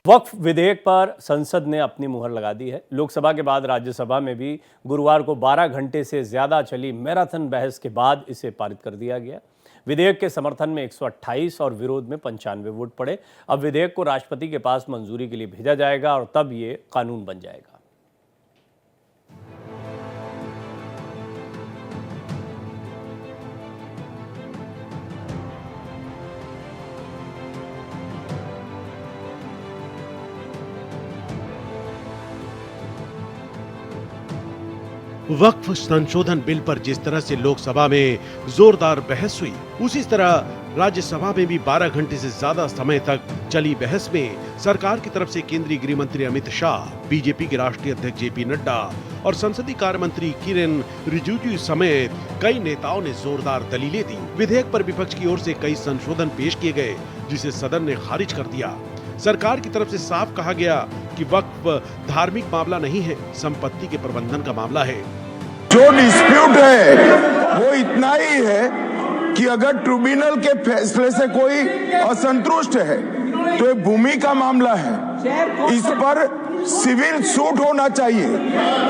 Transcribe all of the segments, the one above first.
वक्फ विधेयक पर संसद ने अपनी मुहर लगा दी है। लोकसभा के बाद राज्यसभा में भी गुरुवार को 12 घंटे से ज्यादा चली मैराथन बहस के बाद इसे पारित कर दिया गया। विधेयक के समर्थन में 128 और विरोध में 95 वोट पड़े। अब विधेयक को राष्ट्रपति के पास मंजूरी के लिए भेजा जाएगा और तब ये कानून बन जाएगा। वक्फ संशोधन बिल पर जिस तरह से लोकसभा में जोरदार बहस हुई, उसी तरह राज्यसभा में भी 12 घंटे से ज्यादा समय तक चली बहस में सरकार की तरफ से केंद्रीय गृह मंत्री अमित शाह, बीजेपी के राष्ट्रीय अध्यक्ष जेपी नड्डा और संसदीय कार्य मंत्री किरेन रिजिजू समेत कई नेताओं ने जोरदार दलीलें दी। विधेयक पर विपक्ष की ओर से कई संशोधन पेश किए गए, जिसे सदन ने खारिज कर दिया। सरकार की तरफ से साफ कहा गया कि वक्फ धार्मिक मामला नहीं है, संपत्ति के प्रबंधन का मामला है। जो डिस्प्यूट है वो इतना ही है कि अगर ट्रिब्यूनल के फैसले से कोई असंतुष्ट है तो ये भूमि का मामला है, इस पर सिविल सूट होना चाहिए।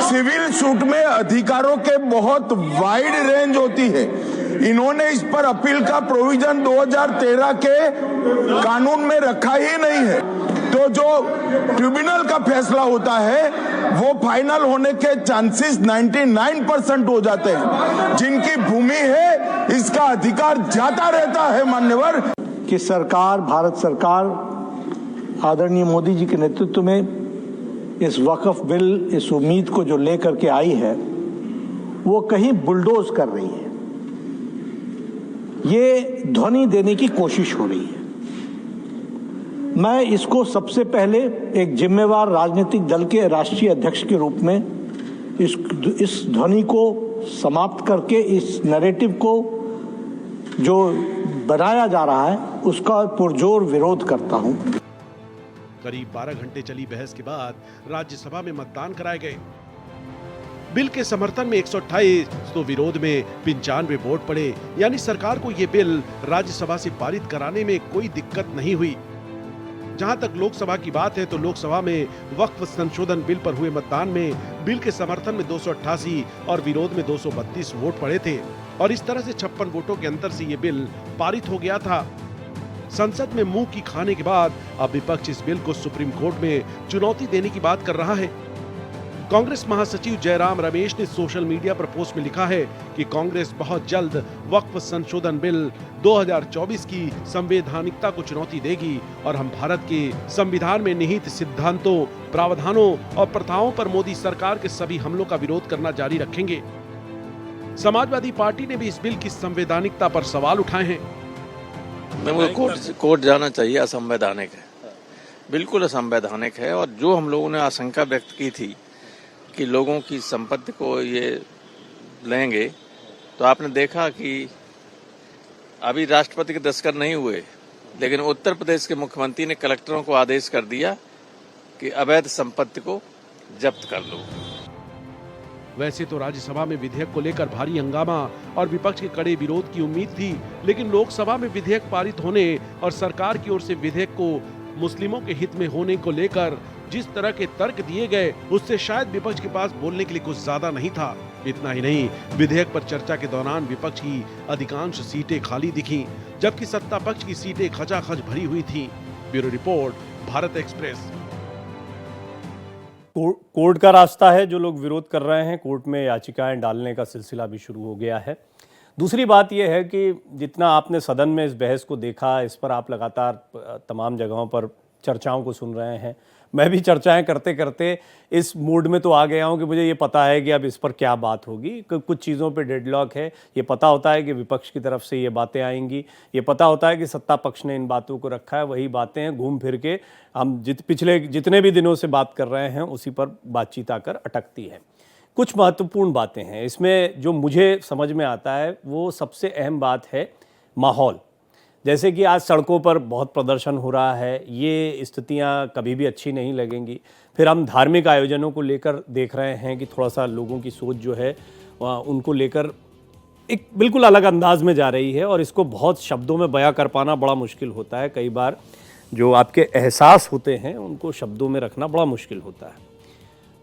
सिविल सूट में अधिकारों के बहुत वाइड रेंज होती है। इन्होंने इस पर अपील का प्रोविजन 2013 के कानून में रखा ही नहीं है। तो जो ट्रिब्यूनल का फैसला होता है वो फाइनल होने के चांसेस 99% हो जाते हैं। जिनकी भूमि है इसका अधिकार जाता रहता है। मान्यवर कि सरकार, भारत सरकार आदरणीय मोदी जी के नेतृत्व में इस वक्फ बिल, इस उम्मीद को जो लेकर के आई है, वो कहीं बुलडोज कर रही है। ये ध्वनि देने की कोशिश हो रही है। मैं इसको सबसे पहले एक जिम्मेवार राजनीतिक दल के राष्ट्रीय अध्यक्ष के रूप में इस ध्वनि को समाप्त करके इस नैरेटिव को जो बनाया जा रहा है उसका पुरजोर विरोध करता हूं। करीब 12 घंटे चली बहस के बाद राज्यसभा में मतदान कराए गए। बिल के समर्थन में 128 तो विरोध में 95 वोट पड़े, यानी सरकार को ये बिल राज्यसभा से पारित कराने में कोई दिक्कत नहीं हुई। जहां तक लोकसभा की बात है तो लोकसभा में वक्फ संशोधन बिल पर हुए मतदान में बिल के समर्थन में 288 और विरोध में 232 वोट पड़े थे और इस तरह से 56 वोटों के अंतर से ये बिल पारित हो गया था। संसद में मुंह की खाने के बाद अब विपक्ष इस बिल को सुप्रीम कोर्ट में चुनौती देने की बात कर रहा है। कांग्रेस महासचिव जयराम रमेश ने सोशल मीडिया पर पोस्ट में लिखा है कि कांग्रेस बहुत जल्द वक्फ संशोधन बिल 2024 की संवैधानिकता को चुनौती देगी और हम भारत के संविधान में निहित सिद्धांतों, प्रावधानों और प्रथाओं पर मोदी सरकार के सभी हमलों का विरोध करना जारी रखेंगे। समाजवादी पार्टी ने भी इस बिल की संवैधानिकता पर सवाल उठाए हैं। कोर्ट जाना चाहिए, असंवैधानिक है, बिल्कुल असंवैधानिक है। और जो हम लोगों ने आशंका व्यक्त की थी कि लोगों की संपत्ति को ये लेंगे, तो आपने देखा कि अभी राष्ट्रपति के दस्तखत नहीं हुए, लेकिन उत्तर प्रदेश के मुख्यमंत्री ने कलेक्टरों को आदेश कर दिया कि अवैध संपत्ति को जब्त कर लो। वैसे तो राज्यसभा में विधेयक को लेकर भारी हंगामा और विपक्ष के कड़े विरोध की उम्मीद थी, लेकिन लोकसभा में विधेयक पारित होने और सरकार की ओर से विधेयक को मुस्लिमों के हित में होने को लेकर जिस तरह के तर्क दिए गए, उससे शायद विपक्ष के पास बोलने के लिए कुछ ज्यादा नहीं था। इतना ही नहीं, विधेयक पर चर्चा के दौरान विपक्ष की अधिकांश सीटें खाली दिखीं, जबकि सत्ता पक्ष की सीटें खचाखच भरी हुई थीं। Bureau report, Bharat express. Court का रास्ता है, जो लोग विरोध कर रहे हैं, कोर्ट में याचिकाएं डालने का सिलसिला भी शुरू हो गया है। दूसरी बात यह है कि जितना आपने सदन में इस बहस को देखा, इस पर आप लगातार तमाम जगहों पर चर्चाओं को सुन रहे हैं। मैं भी चर्चाएं करते करते इस मूड में तो आ गया हूं कि मुझे ये पता है कि अब इस पर क्या बात होगी। कुछ चीज़ों पे डेडलॉक है, ये पता होता है कि विपक्ष की तरफ से ये बातें आएंगी, ये पता होता है कि सत्ता पक्ष ने इन बातों को रखा है। वही बातें हैं, घूम फिर के हम पिछले जितने भी दिनों से बात कर रहे हैं उसी पर बातचीत आकर अटकती है। कुछ महत्वपूर्ण बातें हैं इसमें। जो मुझे समझ में आता है वो सबसे अहम बात है माहौल। जैसे कि आज सड़कों पर बहुत प्रदर्शन हो रहा है, ये स्थितियां कभी भी अच्छी नहीं लगेंगी। फिर हम धार्मिक आयोजनों को लेकर देख रहे हैं कि थोड़ा सा लोगों की सोच जो है उनको लेकर एक बिल्कुल अलग अंदाज में जा रही है और इसको बहुत शब्दों में बयां कर पाना बड़ा मुश्किल होता है कई बार। जो आपके एहसास होते हैं उनको शब्दों में रखना बड़ा मुश्किल होता है।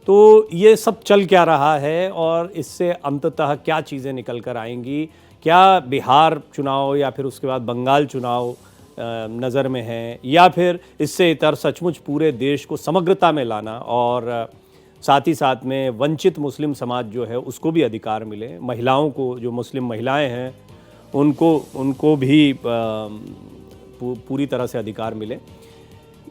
तो ये सब चल क्या रहा है और इससे अंततः क्या चीज़ें निकल कर आएंगी? क्या बिहार चुनाव या फिर उसके बाद बंगाल चुनाव नज़र में है, या फिर इससे इतर सचमुच पूरे देश को समग्रता में लाना और साथ ही साथ में वंचित मुस्लिम समाज जो है उसको भी अधिकार मिले, महिलाओं को, जो मुस्लिम महिलाएं हैं उनको भी पूरी तरह से अधिकार मिले।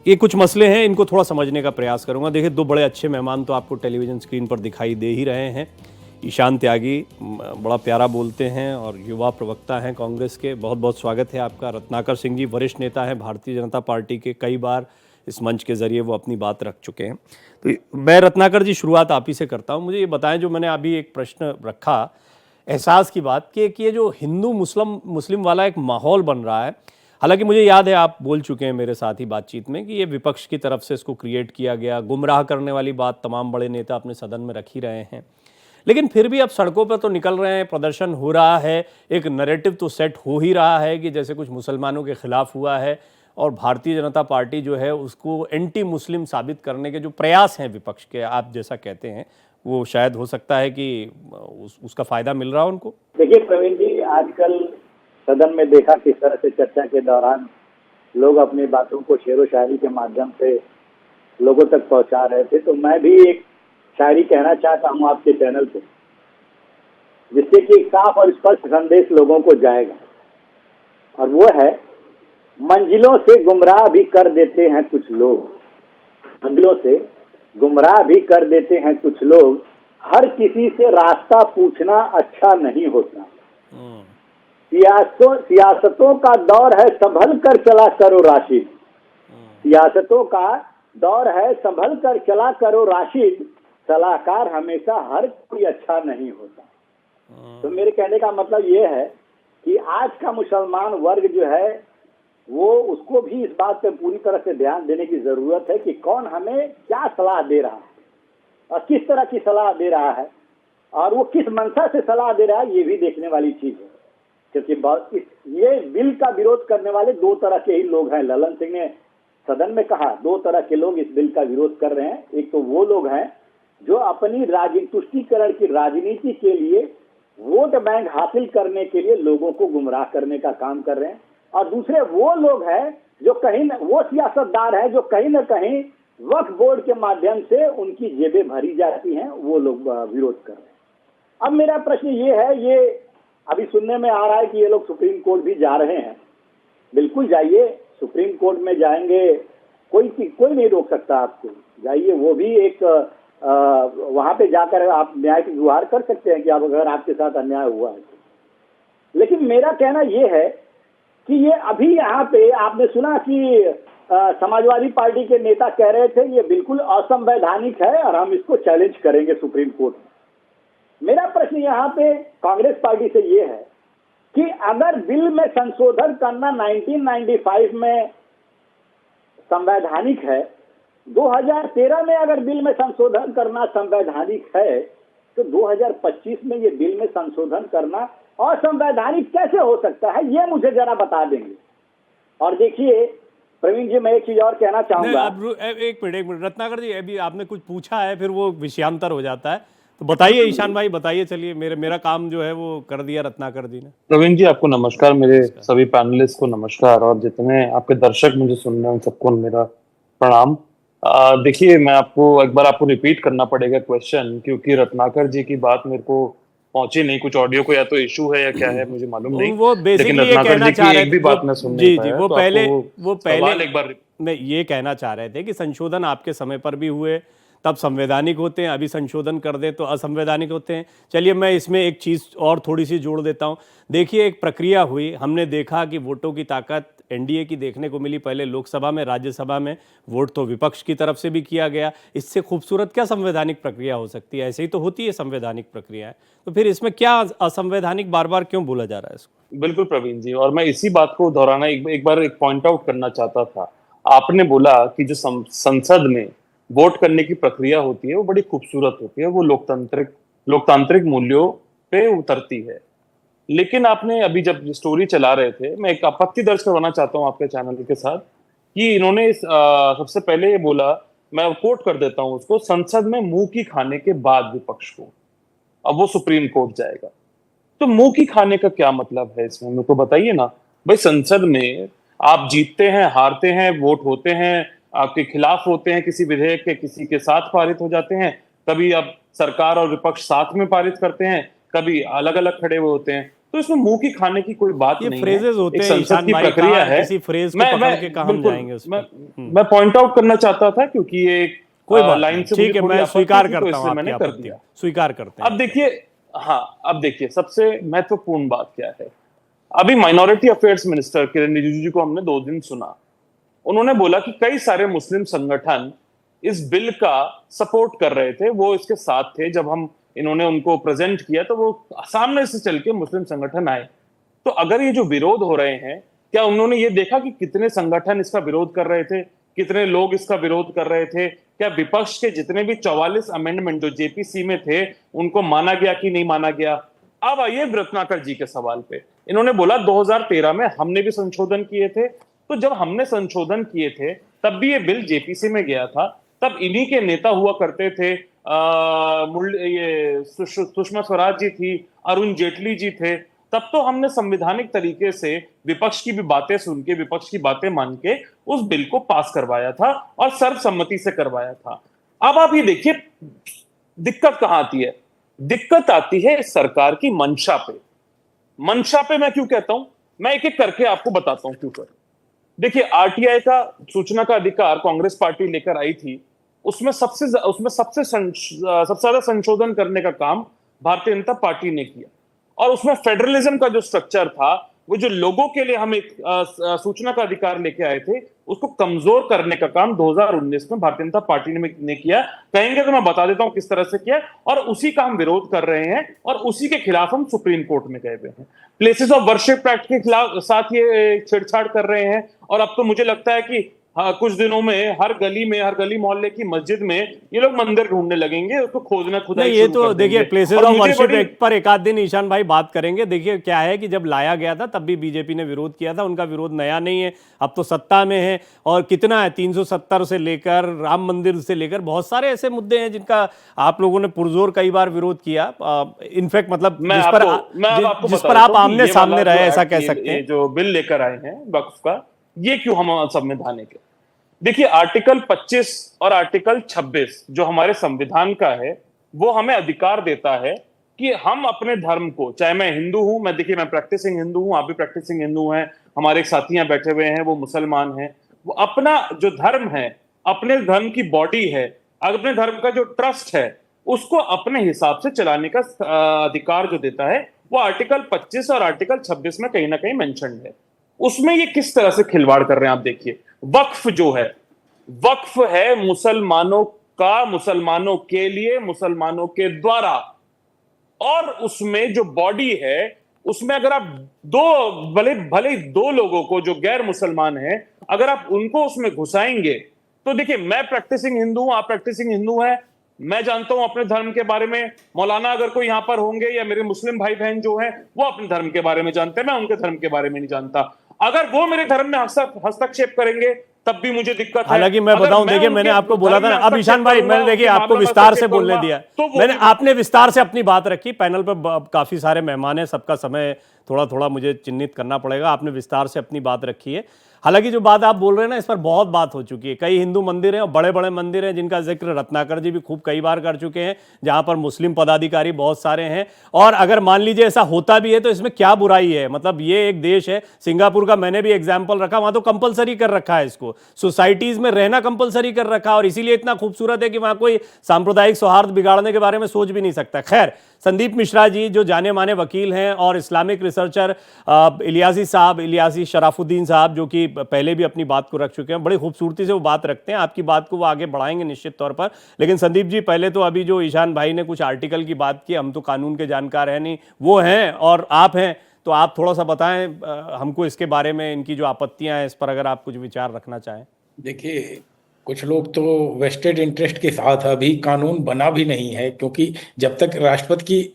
ये कुछ मसले हैं, इनको थोड़ा समझने का प्रयास करूंगा। देखिए, दो बड़े अच्छे मेहमान तो आपको टेलीविज़न स्क्रीन पर दिखाई दे ही रहे हैं। ईशान त्यागी बड़ा प्यारा बोलते हैं और युवा प्रवक्ता हैं कांग्रेस के, बहुत बहुत स्वागत है आपका। रत्नाकर सिंह जी वरिष्ठ नेता हैं भारतीय जनता पार्टी के, कई बार इस मंच के ज़रिए वो अपनी बात रख चुके हैं। तो मैं रत्नाकर जी शुरुआत आप ही से करता हूँ। मुझे ये बताएं, जो मैंने अभी एक प्रश्न रखा एहसास की बात कि ये जो हिंदू मुस्लिम वाला एक माहौल बन रहा है, हालांकि मुझे याद है आप बोल चुके हैं मेरे साथ ही बातचीत में कि ये विपक्ष की तरफ से इसको क्रिएट किया गया, गुमराह करने वाली बात तमाम बड़े नेता अपने सदन में रख ही रहे हैं, लेकिन फिर भी अब सड़कों पर तो निकल रहे हैं, प्रदर्शन हो रहा है, एक नैरेटिव तो सेट हो ही रहा है कि जैसे कुछ मुसलमानों के खिलाफ हुआ है और भारतीय जनता पार्टी जो है उसको एंटी मुस्लिम साबित करने के जो प्रयास हैं विपक्ष के, आप जैसा कहते हैं, वो शायद हो सकता है कि उसका फायदा मिल रहा है उनको। देखिए प्रवीण जी, आजकल सदन में देखा किस तरह से चर्चा के दौरान लोग अपनी बातों को शेरो शायरी के माध्यम से लोगों तक पहुंचा रहे थे, तो मैं भी एक शायरी कहना चाहता हूं आपके चैनल पे, जिससे कि साफ और स्पष्ट संदेश लोगों को जाएगा, और वो है, मंजिलों से गुमराह भी कर देते हैं कुछ लोग, मंजिलों से गुमराह भी कर देते हैं कुछ लोग, हर किसी से रास्ता पूछना अच्छा नहीं होता, सियासतों का दौर है संभल कर चला करो राशिद, सियासतों का दौर है संभल कर चला करो राशिद, सलाहकार हमेशा हर कोई अच्छा नहीं होता। तो मेरे कहने का मतलब ये है कि आज का मुसलमान वर्ग जो है वो, उसको भी इस बात पे पूरी तरह से ध्यान देने की जरूरत है कि कौन हमें क्या सलाह दे रहा है और किस तरह की सलाह दे रहा है और वो किस मंशा से सलाह दे रहा है, ये भी देखने वाली चीज है। क्योंकि ये बिल का विरोध करने वाले दो तरह के ही लोग हैं। ललन सिंह ने सदन में कहा, दो तरह के लोग इस बिल का विरोध कर रहे हैं। एक तो वो लोग हैं जो अपनी तुष्टीकरण की राजनीति के लिए, वोट बैंक हासिल करने के लिए लोगों को गुमराह करने का काम कर रहे हैं, और दूसरे वो लोग हैं जो कहीं वो सियासतदार हैं जो कहीं न कहीं वक्फ बोर्ड के माध्यम से उनकी जेबें भरी जाती हैं, वो लोग विरोध कर रहे हैं। अब मेरा प्रश्न ये है, ये अभी सुनने में आ रहा है कि ये लोग सुप्रीम कोर्ट भी जा रहे हैं। बिल्कुल जाइए, सुप्रीम कोर्ट में जाएंगे, कोई नहीं रोक सकता आपको, जाइए। वो भी एक वहां पे जाकर आप न्याय की गुहार कर सकते हैं कि आप, अगर आपके साथ अन्याय हुआ है तो। लेकिन मेरा कहना ये है कि ये अभी यहाँ पे आपने सुना कि समाजवादी पार्टी के नेता कह रहे थे ये बिल्कुल असंवैधानिक है और हम इसको चैलेंज करेंगे सुप्रीम कोर्ट में। मेरा प्रश्न यहाँ पे कांग्रेस पार्टी से ये है कि अगर बिल में संशोधन करना 1995 में संवैधानिक है, 2013 में अगर बिल में संशोधन करना संवैधानिक है, तो 2025 में ये बिल में संशोधन करना असंवैधानिक कैसे हो सकता है, ये मुझे जरा बता देंगे। और देखिए प्रवीण जी, मैं एक चीज और कहना चाहूंगा। एक मिनट रत्नाकर जी, अभी आपने कुछ पूछा है, फिर वो विषयांतर हो जाता है, तो बताइए ईशान भाई, बताइए। चलिए, मेरा काम जो है वो कर दिया रत्नाकर जी ने। प्रवीण जी आपको नमस्कार, मेरे सभी पैनलिस्ट को नमस्कार, और जितने आपके दर्शक मुझे सुन रहे हैं उन सबको मेरा प्रणाम। देखिए, मैं एक बार आपको रिपीट करना पड़ेगा क्वेश्चन, क्योंकि रत्नाकर जी की बात मेरे को पहुंची नहीं, कुछ ऑडियो को या तो इशू है या क्या है मुझे मालूम नहीं। वो लेकिन रत्नाकर जी की एक भी बात मैं सुन नहीं पाया। वो पहले एक बार नहीं, ये कहना चाह रहे थे कि संशोधन आपके समय पर भी हुए, तब संवैधानिक होते हैं, अभी संशोधन कर दे तो असंवैधानिक होते हैं। चलिए, मैं इसमें एक चीज़ और थोड़ी सी जोड़ देता हूं। देखिए, एक प्रक्रिया हुई, हमने देखा कि वोटों की ताकत एनडीए की देखने को मिली, पहले लोकसभा में, राज्यसभा में वोट तो विपक्ष की तरफ से भी किया गया। इससे खूबसूरत क्या संवैधानिक प्रक्रिया हो सकती है? ऐसे ही तो होती है संवैधानिक प्रक्रियाएं, तो फिर इसमें क्या असंवैधानिक बार बार क्यों बोला जा रहा है इसको? बिल्कुल प्रवीण जी, और मैं इसी बात को दोहराना एक बार पॉइंट आउट करना चाहता था। आपने बोला कि जो संसद में वोट करने की प्रक्रिया होती है वो बड़ी खूबसूरत होती है, वो लोकतांत्रिक मूल्यों पे उतरती है। लेकिन आपने अभी जब स्टोरी चला रहे थे, मैं एक आपत्ति दर्ज करवाना चाहता हूं आपके चैनल के साथ कि इन्होंने सबसे पहले ये बोला, मैं कोट कर देता हूं उसको, संसद में मुंह की खाने के बाद विपक्ष को, अब वो सुप्रीम कोर्ट जाएगा। तो मुंह की खाने का क्या मतलब है इसमें, मेरे को बताइए ना भाई। संसद में आप जीतते हैं, हारते हैं, वोट होते हैं, आपके खिलाफ होते हैं किसी विधेयक के, किसी के साथ पारित हो जाते हैं, कभी अब सरकार और विपक्ष साथ में पारित करते हैं, कभी अलग अलग खड़े हुए होते हैं। तो इसमें मुंह की खाने की कोई बात ये नहीं है। फ्रेजेस होते एक हैं, संसद ईशान की भाई, प्रक्रिया कहाँ है। किसी फ्रेज को पकड़ के कहाँ हम बिल्कुल, जाएंगे उस पर। मैं पॉइंट आउट करना चाहता था क्योंकि ये कोई बात लाइन नहीं, से ठीक मुझे है, थोड़ी मैं आपत्ति स्वीकार थी, तो करता हूँ इसलिए आपकी मैंने कर आपत्ति, दिया। स्वीकार करते हैं। अब देखिए, हाँ, अब देखिए सबसे महत्वपूर्ण बात क्या है। अभी माइनॉरिटी अफेयर्स मिनिस्टर किरण रिजिजू जी को हमने 2 दिन सुना। उन्होंने बोला कि कई सारे मुस्लिम संगठन इस बिल का सपोर्ट कर रहे थे, वो इसके साथ थे। जब हम इन्होंने उनको प्रेजेंट किया तो वो सामने से चल के मुस्लिम संगठन आए। तो अगर ये जो विरोध हो रहे हैं, क्या उन्होंने ये देखा कि कितने संगठन इसका विरोध कर रहे थे, कितने लोग इसका विरोध कर रहे थे? क्या विपक्ष के जितने भी 44 अमेंडमेंट जो जेपीसी में थे उनको माना गया कि नहीं माना गया? अब आइए रत्नाकर जी के सवाल पे। इन्होंने बोला 2013 में हमने भी संशोधन किए थे। तो जब हमने संशोधन किए थे तब भी ये बिल जेपीसी में गया था, तब इन्हीं के नेता हुआ करते थे। ये सुषमा स्वराज जी थी, अरुण जेटली जी थे। तब तो हमने संवैधानिक तरीके से विपक्ष की भी बातें सुन के, विपक्ष की बातें मान के उस बिल को पास करवाया था और सर्वसम्मति से करवाया था। अब आप ये देखिए दिक्कत कहां आती है। दिक्कत आती है सरकार की मंशा पे। मंशा पे मैं क्यों कहता हूं, मैं एक एक करके आपको बताता हूं क्यों कर। देखिए, आरटीआई का, सूचना का अधिकार कांग्रेस पार्टी लेकर आई थी। उसमें सबसे ज्यादा संशोधन करने का काम भारतीय जनता पार्टी ने किया। और उसमें फेडरलिज्म का जो स्ट्रक्चर था, वो जो लोगों के लिए हम एक सूचना का अधिकार लेके आए थे, उसको कमजोर करने का काम 2019 में भारतीय जनता पार्टी ने किया। कहेंगे तो मैं बता देता हूं किस तरह से किया, और उसी का हम विरोध कर रहे हैं और उसी के खिलाफ हम सुप्रीम कोर्ट में गए हुए हैं। प्लेसेस ऑफ वर्शिप एक्ट के खिलाफ साथ ये छेड़छाड़ कर रहे हैं। और अब तो मुझे लगता है कि कुछ दिनों में हर गली मोहल्ले की मस्जिद में ये लोग मंदिर ढूंढने लगेंगे, उसको खोजना खुदाई नहीं, ये शुरू तो कर देखिए देंगे। प्लेसेस और ऑफ मुझे वर्शिप बड़ी- एक्ट पर एक आध दिन ईशान भाई बात करेंगे। देखिए क्या है कि जब लाया गया था तब भी बीजेपी ने विरोध किया था, उनका विरोध नया नहीं है, अब तो सत्ता में है। और कितना है, 370 से लेकर राम मंदिर से लेकर बहुत सारे ऐसे मुद्दे हैं जिनका आप लोगों ने पुरजोर कई बार विरोध किया। इनफैक्ट मतलब मैं जिस आपको पर बता आप देता हूं कि आमने ये सामने वाला रहे, जो ऐसा एक्ट, कह सकते ये हैं। जो बिल लेकर आए हैं वक्फ का, ये क्यों हम संवैधानिक है? देखिए, आर्टिकल 25 और आर्टिकल 26 जो हमारे संविधान का है, वो हमें अधिकार देता है कि हम अपने धर्म को, चाहे मैं हिंदू हूं, मैं प्रैक्टिसिंग हिंदू हूं, आप भी प्रैक्टिसिंग हिंदू हैं, हमारे एक साथी यहाँ बैठे हुए हैं वो मुसलमान हैं, वो अपना जो धर्म है, अपने धर्म की बॉडी है, अपने धर्म का जो ट्रस्ट है, उसको अपने हिसाब से चलाने का अधिकार जो देता है, वो आर्टिकल 25 और आर्टिकल 26 में कहीं ना कहीं मेंशन है। उसमें ये किस तरह से खिलवाड़ कर रहे हैं आप देखिए। वक्फ जो है, वक्फ है मुसलमानों का, मुसलमानों के लिए, मुसलमानों के द्वारा। और उसमें जो बॉडी है, उसमें अगर आप भले 2 लोगों को जो गैर मुसलमान हैं, अगर आप उनको उसमें घुसाएंगे, तो देखिए, मैं प्रैक्टिसिंग हिंदू हूं, आप प्रैक्टिसिंग हिंदू हैं, मैं जानता हूं अपने धर्म के बारे में। मौलाना अगर कोई यहां पर होंगे, या मेरे मुस्लिम भाई बहन जो हैं, वो अपने धर्म के बारे में जानते हैं, मैं उनके धर्म के बारे में नहीं जानता। अगर वो मेरे धर्म में हस्तक्षेप करेंगे तब भी मुझे दिक्कत है। हालांकि मैं बताऊं, देखिए मैंने आपको बोला था ना, अब ईशान भाई मैंने देखिए आपको विस्तार से बोलने दिया, मैंने आपने विस्तार से अपनी बात रखी। पैनल पर काफी सारे मेहमान हैं, सबका समय थोड़ा थोड़ा मुझे चिन्हित करना पड़ेगा। आपने विस्तार से अपनी बात रखी है। हालांकि जो बात आप बोल रहे हैं ना, इस पर बहुत बात हो चुकी है। कई हिंदू मंदिर हैं और बड़े बड़े मंदिर हैं जिनका जिक्र रत्नाकर जी भी खूब कई बार कर चुके हैं, जहां पर मुस्लिम पदाधिकारी बहुत सारे हैं। और अगर मान लीजिए ऐसा होता भी है तो इसमें क्या बुराई है? मतलब ये एक देश है, सिंगापुर का मैंने भी एग्जाम्पल रखा, वहां तो कंपलसरी कर रखा है इसको, सोसाइटीज में रहना कंपलसरी कर रखा, और इसीलिए इतना खूबसूरत है कि वहां कोई सांप्रदायिक सौहार्द बिगाड़ने के बारे में सोच भी नहीं सकता। खैर, संदीप मिश्रा जी जो जाने माने वकील हैं और इस्लामिक रिसर्चर इलियासी शराफुद्दीन साहब, जो कि पहले भी अपनी बात को रख चुके हैं, बड़ी खूबसूरती से वो बात रखते हैं। आपकी बात को वो आगे बढ़ाएंगे निश्चित तौर पर। लेकिन संदीप जी, पहले तो अभी जो ईशान भाई ने कुछ आर्टिकल की बात की, हम तो कानून के जानकार हैं नहीं, वो हैं और आप हैं, तो आप थोड़ा सा बताएं हमको इसके बारे में, इनकी जो आपत्तियां हैं इस पर अगर आप कुछ विचार रखना चाहें। देखिए, कुछ लोग तो वेस्टेड इंटरेस्ट के साथ अभी कानून बना भी नहीं है, क्योंकि जब तक राष्ट्रपति की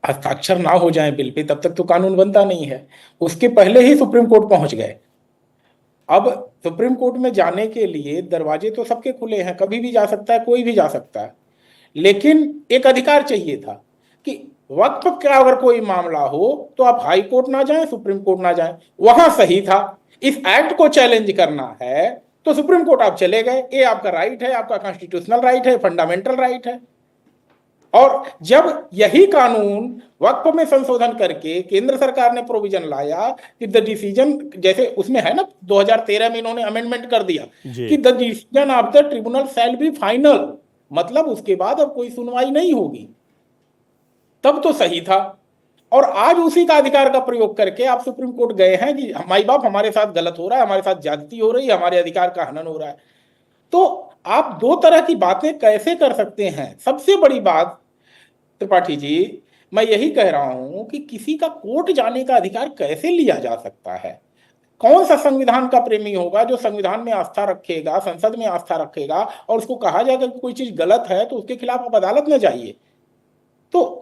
हस्ताक्षर ना हो जाए बिल पे, तब तक तो कानून बनता नहीं है। उसके पहले ही सुप्रीम कोर्ट पहुंच गए। अब सुप्रीम कोर्ट में जाने के लिए दरवाजे तो सबके खुले हैं, कभी भी जा सकता है, कोई भी जा सकता है, लेकिन एक अधिकार चाहिए था कि वक्फ का अगर कोई मामला हो तो आप हाई कोर्ट ना जाएं, सुप्रीम कोर्ट ना जाएं। वहां सही था। इस एक्ट को चैलेंज करना है तो सुप्रीम कोर्ट आप चले गए, ये आपका राइट है, आपका कॉन्स्टिट्यूशनल राइट है, फंडामेंटल राइट है। और जब यही कानून वक्फ में संशोधन करके केंद्र सरकार ने प्रोविजन लाया कि द डिसीजन, जैसे उसमें है ना 2013 में इन्होंने अमेंडमेंट कर दिया कि the decision of the tribunal shall be final, मतलब उसके बाद अब कोई सुनवाई नहीं होगी, तब तो सही था। और आज उसी का अधिकार का प्रयोग करके आप सुप्रीम कोर्ट गए हैं कि माई बाप हमारे साथ गलत हो रहा है, हमारे साथ ज्यादती हो रही है, हमारे अधिकार का हनन हो रहा है। तो आप दो तरह की बातें कैसे कर सकते हैं? सबसे बड़ी बात त्रिपाठी जी, मैं यही कह रहा हूं कि किसी का कोर्ट जाने का अधिकार कैसे लिया जा सकता है? कौन सा संविधान का प्रेमी होगा जो संविधान में आस्था रखेगा, संसद में आस्था रखेगा और उसको कहा जाएगा कि कोई चीज गलत है तो उसके खिलाफ आप अदालत में जाइए? तो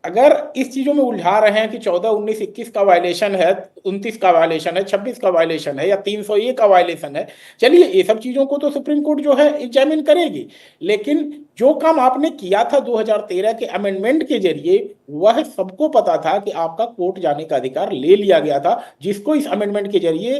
अगर इस चीजों में उलझा रहे हैं कि 14, 19, 21 का वायलेशन है, 29 का वायलेशन है, 26 का वायलेशन है या 301 का वायलेशन है, चलिए ये सब चीजों को तो सुप्रीम कोर्ट जो है एग्जामिन करेगी, लेकिन जो काम आपने किया था 2013 के अमेंडमेंट के जरिए, वह सबको पता था कि आपका कोर्ट जाने का अधिकार ले लिया गया था, जिसको इस अमेंडमेंट के जरिए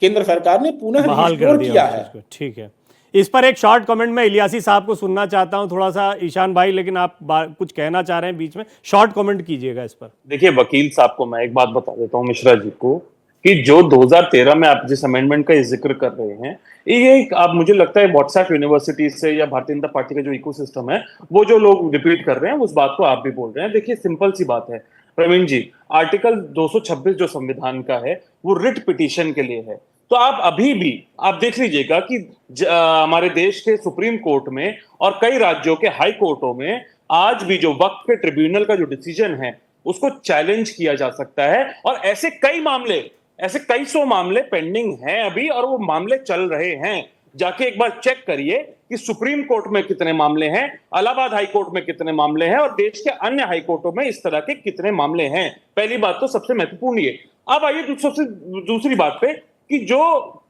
केंद्र सरकार ने पुनः रिस्टोर किया है। ठीक है, इस पर एक शॉर्ट कमेंट में इलियासी साहब को सुनना चाहता हूं, थोड़ा सा ईशान भाई, लेकिन आप कुछ कहना चाह रहे हैं बीच में, शॉर्ट कमेंट कीजिएगा इस पर। देखिए वकील साहब को मैं एक बात बता देता हूं, मिश्रा जी को, कि जो 2013 में आप जिस अमेंडमेंट का जिक्र कर रहे हैं, ये आप मुझे लगता है व्हाट्सएप यूनिवर्सिटी से या भारतीय जनता पार्टी का जो इकोसिस्टम है वो जो लोग रिपीट कर रहे हैं, उस बात को आप भी बोल रहे हैं। देखिए सिंपल सी बात है प्रवीण जी, आर्टिकल 226 जो संविधान का है वो रिट पिटीशन के लिए है। तो आप अभी भी आप देख लीजिएगा कि हमारे देश के सुप्रीम कोर्ट में और कई राज्यों के हाई कोर्टों में आज भी जो वक्फ के ट्रिब्यूनल का जो डिसीजन है उसको चैलेंज किया जा सकता है, और ऐसे कई मामले, ऐसे कई सौ मामले पेंडिंग हैं अभी, और वो मामले चल रहे हैं। जाके एक बार चेक करिए कि सुप्रीम कोर्ट में कितने मामले हैं, इलाहाबाद हाई कोर्ट में कितने मामले हैं, और देश के अन्य हाई कोर्टों में इस तरह के कितने मामले हैं। पहली बात तो सबसे महत्वपूर्ण ये। अब आइए दूसरी बात पे कि जो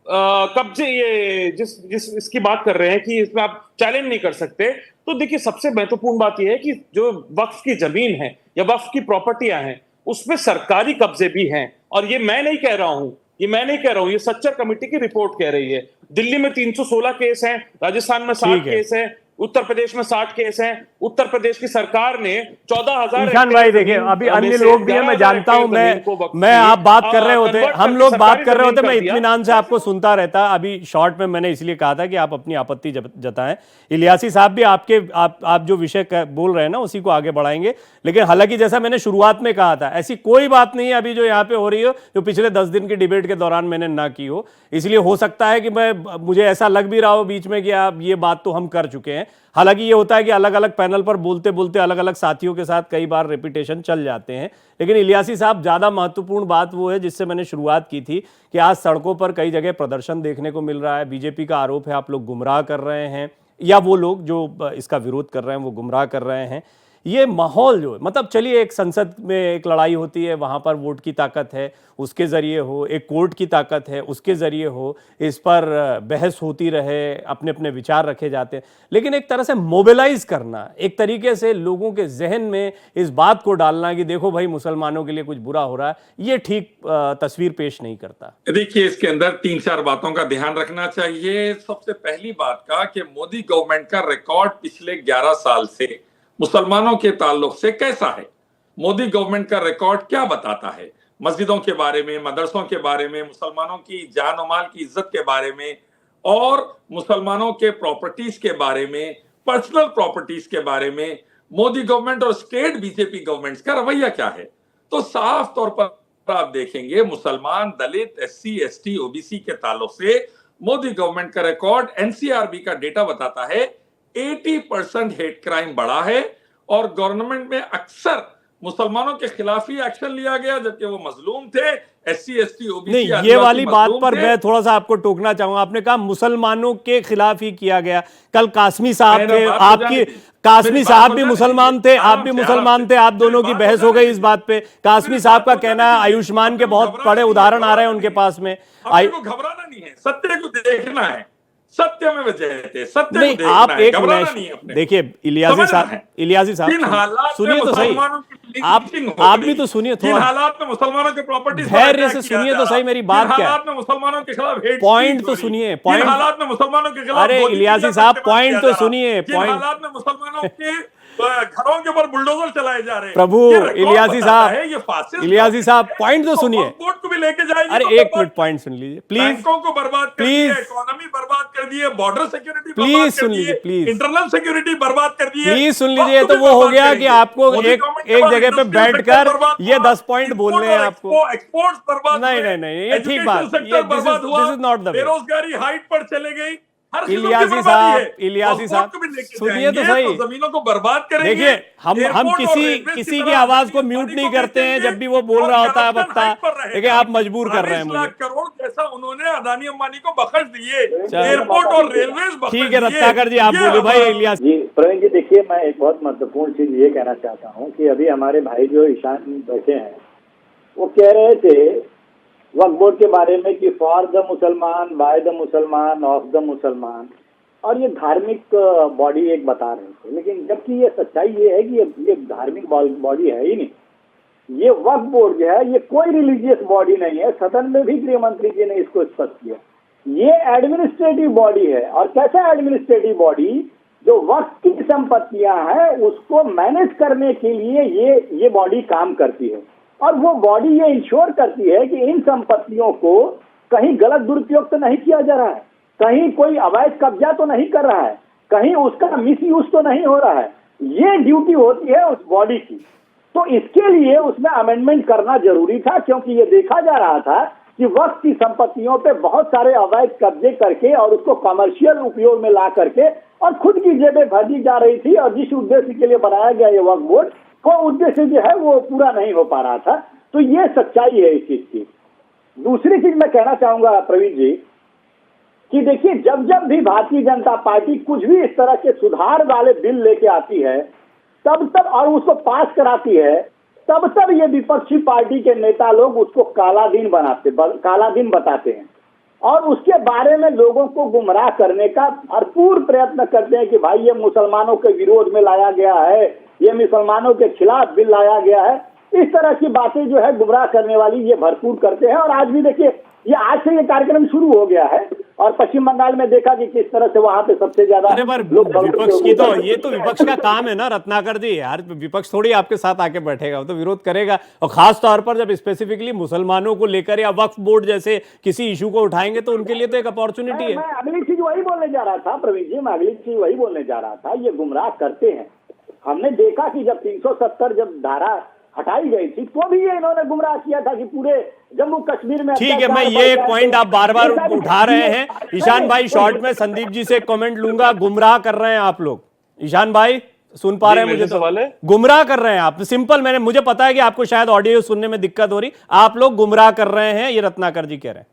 कब्जे, ये जिस इसकी बात कर रहे हैं कि इसमें आप चैलेंज नहीं कर सकते, तो देखिए सबसे महत्वपूर्ण बात यह है कि जो वक्फ की जमीन है या वक्फ की प्रॉपर्टियां हैं उसमें सरकारी कब्जे भी हैं। और ये मैं नहीं कह रहा हूं, ये सच्चर कमेटी की रिपोर्ट कह रही है। दिल्ली में 316 केस हैं, राजस्थान में 60 केस हैं, उत्तर प्रदेश में 60 केस हैं। उत्तर प्रदेश की सरकार ने 14,000। ईशान भाई देखिए, अभी अन्य लोग भी हैं, मैं जानता हूं, मैं आप बात कर रहे होते, हम लोग बात कर रहे होते, मैं इत्मीनान से आपको सुनता रहता। अभी शॉर्ट में मैंने इसलिए कहा था कि आप अपनी आपत्ति जताएं। इलियासी साहब भी आप जो विषय बोल रहे हैं ना उसी को आगे बढ़ाएंगे, लेकिन हालांकि जैसा मैंने शुरुआत में कहा था, ऐसी कोई बात नहीं है अभी जो यहाँ पे हो रही हो जो पिछले 10 दिन की डिबेट के दौरान मैंने ना की हो। इसलिए हो सकता है कि मुझे ऐसा लग भी रहा हो बीच में कि आप ये बात तो हम कर चुके हैं। हालांकि ये होता है कि अलग अलग पैनल पर बोलते बोलते अलग अलग साथियों के साथ कई बार रिपीटेशन चल जाते हैं, लेकिन इलियासी साहब ज्यादा महत्वपूर्ण बात वो है जिससे मैंने शुरुआत की थी कि आज सड़कों पर कई जगह प्रदर्शन देखने को मिल रहा है। बीजेपी का आरोप है आप लोग गुमराह कर रहे हैं, या वो लोग जो इसका विरोध कर रहे हैं वो गुमराह कर रहे हैं। ये माहौल जो, मतलब चलिए एक संसद में एक लड़ाई होती है, वहां पर वोट की ताकत है उसके जरिए हो, एक कोर्ट की ताकत है उसके जरिए हो, इस पर बहस होती रहे, अपने अपने विचार रखे जाते हैं, लेकिन एक तरह से मोबिलाइज करना, एक तरीके से लोगों के जहन में इस बात को डालना कि देखो भाई मुसलमानों के लिए कुछ बुरा हो रहा है, ये ठीक तस्वीर पेश नहीं करता। देखिए इसके अंदर 3-4 बातों का ध्यान रखना चाहिए। सबसे पहली बात का कि मोदी गवर्नमेंट का रिकॉर्ड पिछले 11 साल से मुसलमानों के ताल्लुक से कैसा है। मोदी गवर्नमेंट का रिकॉर्ड क्या बताता है मस्जिदों के बारे में, मदरसों के बारे में, मुसलमानों की जान और माल की इज्जत के बारे में, और मुसलमानों के प्रॉपर्टीज के बारे में, पर्सनल प्रॉपर्टीज के बारे में मोदी गवर्नमेंट और स्टेट बीजेपी गवर्नमेंट्स का रवैया क्या है। तो साफ तौर पर आप देखेंगे मुसलमान, दलित, SC, ST, OBC के ताल्लुक से मोदी गवर्नमेंट का रिकॉर्ड, NCRB का डेटा बताता है 80% हेट क्राइम बढ़ा है, और गवर्नमेंट में अक्सर मुसलमानों के खिलाफ ही एक्शन लिया गया, जबकि वो मजलूम थे, SC ST OBC नहीं, ये वाली बात पर मैं थोड़ा सा आपको टोकना चाहूंगा। आपने कहा मुसलमानों के खिलाफ ही किया गया। कल कासमी साहब थे, आपकी कासमी साहब भी मुसलमान थे, आप भी मुसलमान थे, आप दोनों की बहस हो गई इस बात पे। कासमी साहब का कहना है आयुष्मान के बहुत बड़े उदाहरण आ रहे हैं उनके पास में। आपको घबराना नहीं है, सत्य को देखना है, सत्य में जयते, सत्य नहीं, को देखना आप है, एक घबराना नहीं है मिनट अपने। देखिए, इलियासी साहब किन हालात सुनिए में तो सही, मुसलमानों की आप लिंचिंग हो आप गई? भी तो सुनिए किन थोड़ा, हालात में मुसलमानों के प्रॉपर्टीज धैर्य से सुनिए तो सही मेरी बात क्या है। हालात में मुसलमानों के खिलाफ हेट पॉइंट स्पीच तो हो रही? सुनिए, किन पॉइंट, हालात में मुसलमानों के खिलाफ अरे गोली इलियासी चला साहब इस्तेमाल पॉइंट किया तो जा रहा? सुनिए, किन पॉइंट, हालात में मुसलमानों के घरों के ऊपर बुलडोजर चलाए जा रहे हैं? प्रभु ये रिकॉर्ड इलियासी बताता साहब, है, ये फासिस्ट इलियासी साहब पॉइंट तो सुनिए। वक्फ को भी लेके जाएगी। अरे तो एक बर्बाद मिनट, पॉइंट सुन लीजिए प्लीज, बैंकों को बर्बाद कर प्लीज। दिया, इकोनॉमी बर्बाद कर दिए, बॉर्डर सिक्योरिटी प्लीज बर्बाद कर सुन दिए, लीजिए, प्लीज। इंटरनल सिक्योरिटी बर्बाद कर दिए, प्लीज सुन वक्त लीजिए। तो भी वो हो बर्बाद गया कि करेंगे। आपको मोदी एक गवर्नमेंट के एक बाद जगह पे इंडस्ट्रियल बैठकर सेक्टर बर्बाद ये हुआ, 10 पॉइंट बोलने हैं आपको। एक्सपोर्ट्स बर्बाद नहीं, हुए, नहीं, ये ठीक एजुकेशन बात, सेक्टर बर्बाद हुआ, this is not the way. बेरोजगारी हाइट पर चले गई, हर चीज़ की इलियासी बर्बादी साहब, है। इलियासी साहब वक्त को भी लेके सुनिए तो जाएंगे, सही। तो जमीनों को बर्बाद करेंगे। देखिए, हम एयरपोर्ट और किसी रेलवे किसी की तरह आवाज को आदमी म्यूट पानी नहीं को करते हैं बेचेंगे जब भी वो बोल और रहा होता है करप्शन वक्ता। हाइट पर रहेगा। देखिए, आप मजबूर कर रहे हैं 40 मुझे। लाख करोड़ जैसा उन्होंने अदानी अंबानी को बख्श दिए, चलो। एयरपोर्ट और रेलवे बख्श ठीक है दिए। रत्नाकर जी, आप ये बोले भाई। हमारा- इलियास जी प्रवीण जी, देखिए मैं एक बहुत महत्वपूर्ण चीज ये कहना चाहता हूँ कि अभी हमारे भाई जो ईशान बैठे हैं वो कह रहे थे वक्फ बोर्ड के बारे में कि फॉर द मुसलमान, बाय द मुसलमान, ऑफ द मुसलमान, और ये धार्मिक बॉडी एक बता रहे थे। लेकिन जबकि ये सच्चाई ये है कि ये धार्मिक बॉडी है ही नहीं। ये वक्फ बोर्ड जो है ये कोई रिलीजियस बॉडी नहीं है। सदन में भी गृह मंत्री जी ने इसको स्पष्ट किया। ये एडमिनिस्ट्रेटिव बॉडी है। और कैसा एडमिनिस्ट्रेटिव बॉडी? जो वक्फ की संपत्तियां हैं उसको मैनेज करने के लिए ये बॉडी काम करती है। और वो बॉडी ये इंश्योर करती है कि इन संपत्तियों को कहीं गलत दुरुपयोग तो नहीं किया जा रहा है, कहीं कोई अवैध कब्जा तो नहीं कर रहा है, कहीं उसका मिसयूज तो नहीं हो रहा है। ये ड्यूटी होती है उस बॉडी की। तो इसके लिए उसमें अमेंडमेंट करना जरूरी था, क्योंकि ये देखा जा रहा था कि वक्फ की संपत्तियों पे बहुत सारे अवैध कब्जे करके और उसको कमर्शियल उपयोग में ला करके और खुद की जेबें भरी जा रही थी। और जिस उद्देश्य के लिए बनाया गया ये वक्फ बोर्ड, वो उद्देश्य जो है वो पूरा नहीं हो पा रहा था। तो ये सच्चाई है इस चीज की। दूसरी चीज मैं कहना चाहूंगा प्रवीण जी कि देखिए, जब जब भी भारतीय जनता पार्टी कुछ भी इस तरह के सुधार वाले बिल लेके आती है तब और उसको पास कराती है, तब ये विपक्षी पार्टी के नेता लोग उसको काला दिन बताते हैं और उसके बारे में लोगों को गुमराह करने का भरपूर प्रयत्न करते हैं कि भाई ये मुसलमानों के विरोध में लाया गया है, ये मुसलमानों के खिलाफ बिल लाया गया है। इस तरह की बातें जो है गुमराह करने वाली ये भरपूर करते हैं। और आज भी देखिए, ये आज से ये कार्यक्रम शुरू हो गया है और पश्चिम बंगाल में देखा कि किस तरह से वहां पे सबसे ज्यादा अरे पर विपक्ष की तो ये तो विपक्ष का काम है ना रत्नाकर जी। यार विपक्ष थोड़ी आपके साथ आके बैठेगा, वो तो विरोध करेगा। और खास तौर पर जब स्पेसिफिकली मुसलमानों को लेकर या वक्फ बोर्ड जैसे किसी इशू को उठाएंगे तो उनके लिए तो एक अपॉर्चुनिटी है। मैं अगली चीज वही बोलने जा रहा था प्रवीण जी, मैं अगली चीज वही बोलने जा रहा था। ये गुमराह करते हैं। हमने देखा कि जब 370 जब धारा हटाई गई थी तो भी ये इन्होंने गुमराह किया था कि पूरे जम्मू कश्मीर में। ठीक है, मैं ये पॉइंट आप बार बार उठा रहे हैं। ईशान भाई शॉर्ट में संदीप जी से कमेंट लूंगा। गुमराह कर रहे हैं आप लोग। ईशान भाई सुन पा रहे हैं? मुझे सवाल है, गुमराह कर रहे हैं आप। सिंपल, मुझे पता है कि आपको शायद ऑडियो सुनने में दिक्कत हो रही, आप लोग गुमराह कर रहे हैं, ये रत्नाकर जी कह रहे हैं।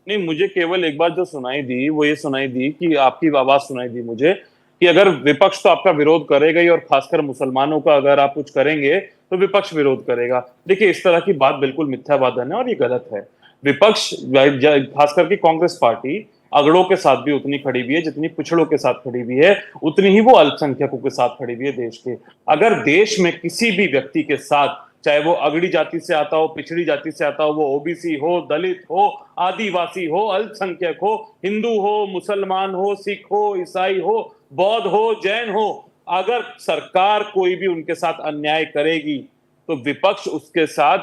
नहीं, मुझे केवल एक बात जो सुनाई दी वो ये सुनाई दी कि आपकी आवाज सुनाई दी मुझे कि अगर विपक्ष तो आपका विरोध करेगा ही और खासकर मुसलमानों का अगर आप कुछ करेंगे तो विपक्ष विरोध करेगा। देखिए, इस तरह की बात बिल्कुल मिथ्यावादन है और ये गलत है। विपक्ष खास करके कांग्रेस पार्टी अगड़ों के साथ भी उतनी खड़ी हुई है जितनी पिछड़ों के साथ खड़ी हुई है, उतनी ही वो अल्पसंख्यकों के साथ खड़ी हुई है देश के। अगर देश में किसी भी व्यक्ति के साथ, चाहे वो अगड़ी जाति से आता हो, पिछड़ी जाति से आता हो, वो ओबीसी हो, दलित हो, आदिवासी हो, अल्पसंख्यक हो, हिंदू हो, मुसलमान हो, सिख हो, ईसाई हो, बौद्ध हो, जैन हो, अगर सरकार कोई भी उनके साथ अन्याय करेगी तो विपक्ष उसके साथ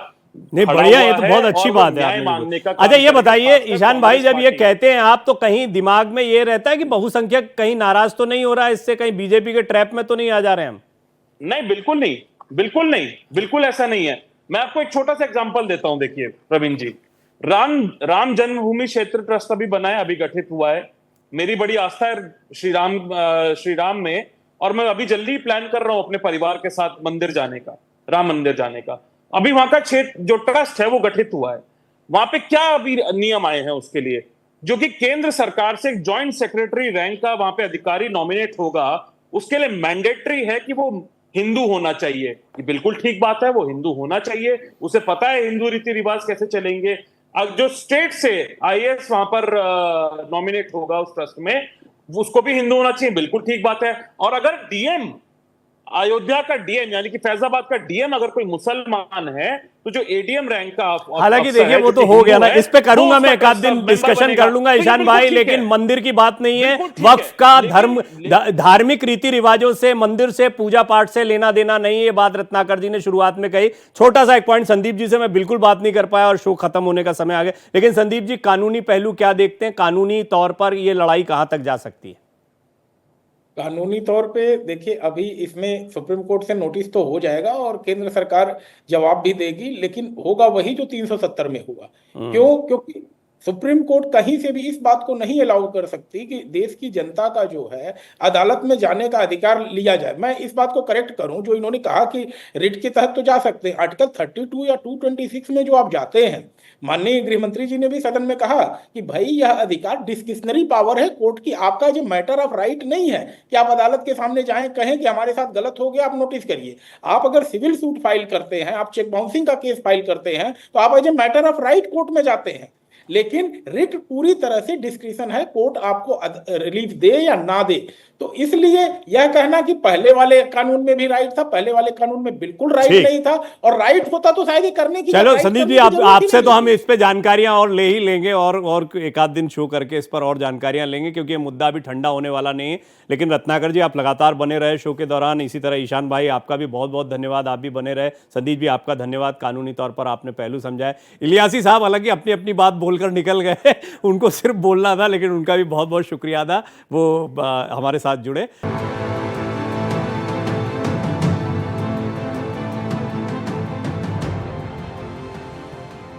नहीं। बढ़िया, ये तो बहुत अच्छी बात है आपने। अच्छा ये बताइए ईशान भाई, जब ये कहते हैं आप तो कहीं दिमाग में ये रहता है कि बहुसंख्यक कहीं नाराज तो नहीं हो रहा है इससे, कहीं बीजेपी के ट्रैप में तो नहीं आ जा रहे हैं हम? नहीं, बिल्कुल नहीं, बिल्कुल नहीं, बिल्कुल ऐसा नहीं है। मैं आपको एक छोटा सा एग्जांपल देता हूं। देखिए प्रवीण जी, राम जन्मभूमि क्षेत्र ट्रस्ट अभी बना है, अभी गठित हुआ है। मेरी बड़ी आस्था है श्री राम में और मैं अभी जल्दी प्लान कर रहा हूं अपने परिवार के साथ मंदिर जाने का, राम मंदिर जाने का। अभी वहां का क्षेत्र जो ट्रस्ट है वो गठित हुआ है, वहां पे क्या अभी नियम आए हैं उसके लिए, जो कि केंद्र सरकार से एक ज्वाइंट सेक्रेटरी रैंक का वहां पे अधिकारी नॉमिनेट होगा, उसके लिए मैंडेटरी है कि वो हिंदू होना चाहिए। ये बिल्कुल ठीक बात है, वो हिंदू होना चाहिए, उसे पता है हिंदू रीति रिवाज कैसे चलेंगे। अब जो स्टेट से आईएएस वहां पर नॉमिनेट होगा उस ट्रस्ट में, उसको भी हिंदू होना चाहिए, बिल्कुल ठीक बात है। और अगर डीएम, अयोध्या का डीएम यानी कि फैजाबाद का डीएम अगर कोई मुसलमान है, तो जो एडीएम रैंक का हालांकि अफसर देखिए है, वो जो तो कि हो गया हिंदू ना, है, इस पे करूंगा वो मैं उसका एक आध दिन मेंबर डिस्कशन बनेगा। कर लूंगा तो ये ईशान बिल्कुल भाई, ठीक लेकिन है। मंदिर की बात नहीं है। बिल्कुल ठीक वक्फ है। का लेकिन- धार्मिक रीति रिवाजों से, मंदिर से, पूजा पाठ से लेना देना नहीं, ये बात रत्नाकर जी ने शुरुआत में कही। छोटा सा एक पॉइंट संदीप जी से मैं बिल्कुल बात नहीं कर पाया और शो खत्म होने का समय आ गया, लेकिन संदीप जी कानूनी पहलू क्या देखते हैं, कानूनी तौर पर ये लड़ाई कहां तक जा सकती है? कानूनी तौर पे देखिए, अभी इसमें सुप्रीम कोर्ट से नोटिस तो हो जाएगा और केंद्र सरकार जवाब भी देगी, लेकिन होगा वही जो 370 में हुआ। क्यों? क्योंकि सुप्रीम कोर्ट कहीं से भी इस बात को नहीं अलाउ कर सकती कि देश की जनता का जो है अदालत में जाने का अधिकार लिया जाए। मैं इस बात को करेक्ट करूं, जो इन्होंने कहा कि रिट के तहत तो जा सकते हैं, आर्टिकल 32 या 226 में जो आप जाते हैं, माननीय गृह मंत्री जी ने भी सदन में कहा कि भाई यह अधिकार डिस्क्रिशनरी पावर है कोर्ट की, आपका जो मैटर ऑफ राइट नहीं है कि आप अदालत के सामने जाएं, कहें कि हमारे साथ गलत हो गया, आप नोटिस करिए। आप अगर सिविल सूट फाइल करते हैं, आप चेक बाउंसिंग का केस फाइल करते हैं, तो आप as a matter of right court में जाते हैं। लेकिन रिट पूरी तरह से डिस्क्रिशन है, कोर्ट आपको रिलीफ दे या ना दे। तो इसलिए यह कहना कि पहले वाले कानून में भी राइट था, पहले वाले कानून में बिल्कुल राइट नहीं था, और राइट होता तो शायद ये करने की, चलो संदीप जी, आपसे तो हम इस पे जानकारियां और ले ही लेंगे, और एक आध दिन शो करके इस पर और जानकारियां लेंगे, क्योंकि ये मुद्दा अभी ठंडा होने वाला नहीं है। लेकिन रत्नाकर जी, आप लगातार बने रहे शो के दौरान, इसी तरह ईशान भाई आपका भी बहुत बहुत धन्यवाद, आप भी बने रहे। संदीप जी आपका धन्यवाद, कानूनी तौर पर आपने पहलू समझाए। इलियासी साहब हालांकि अपनी अपनी बात बोलकर निकल गए, उनको सिर्फ बोलना था, लेकिन उनका भी बहुत बहुत शुक्रिया था, वो हमारे साथ जुड़े।